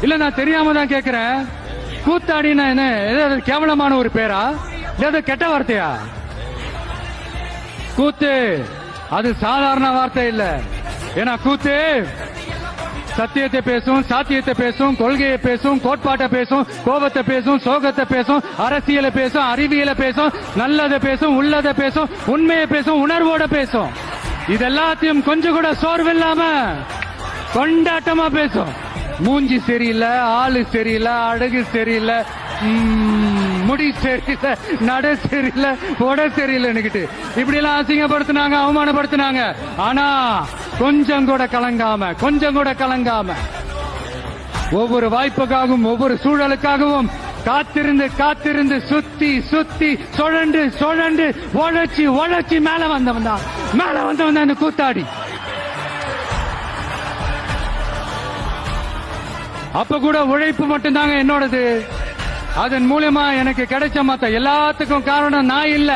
இல்ல நான் தெரியாம தான் கேக்குறேன். கூத்தாடினா என்ன ஏதாவது கேவலமான ஒரு பேரா, ஏதாவது கெட்ட வார்த்தையா? கூத்து அது சாதாரண வார்த்தை இல்ல. ஏன்னா கூத்து சத்தியத்தை பேசும், சாத்தியத்தை பேசும், கொள்கையை பேசும், கோட்பாட்டை பேசும், கோபத்தை பேசும், சோகத்தை பேசும், அரசியலை பேசும், அறிவியலை பேசும், நல்லதை பேசும், உள்ளதை பேசும், உண்மையை பேசும், உணர்வோட பேசும். இதெல்லாத்தையும் கொஞ்சம் கூட சோர்வில்லாம கொண்டாட்டமா பேசும். மூஞ்சி சரியில்லை, ஆளு சரியில்லை, அழகு சரியில்லை, முடி சரியில்லை, நட சரியில்லை, உட சரியில்லைன்னுகிட்டு இப்படி எல்லாம் அசிங்கப்படுத்தினாங்க, அவமானப்படுத்தினாங்க. ஆனா கொஞ்சம் கூட கலங்காம ஒவ்வொரு வாய்ப்புக்காகவும் ஒவ்வொரு சூழலுக்காகவும் காத்திருந்து சுத்தி சுழண்டு உழைச்சி மேல வந்தவன் தான் இந்த கூத்தாடி. அப்ப கூட உழைப்பு மட்டும்தாங்க என்னோடது. அதன் மூலமா எனக்கு கிடைச்ச மத்த எல்லாத்துக்கும் காரணம் நான் இல்ல,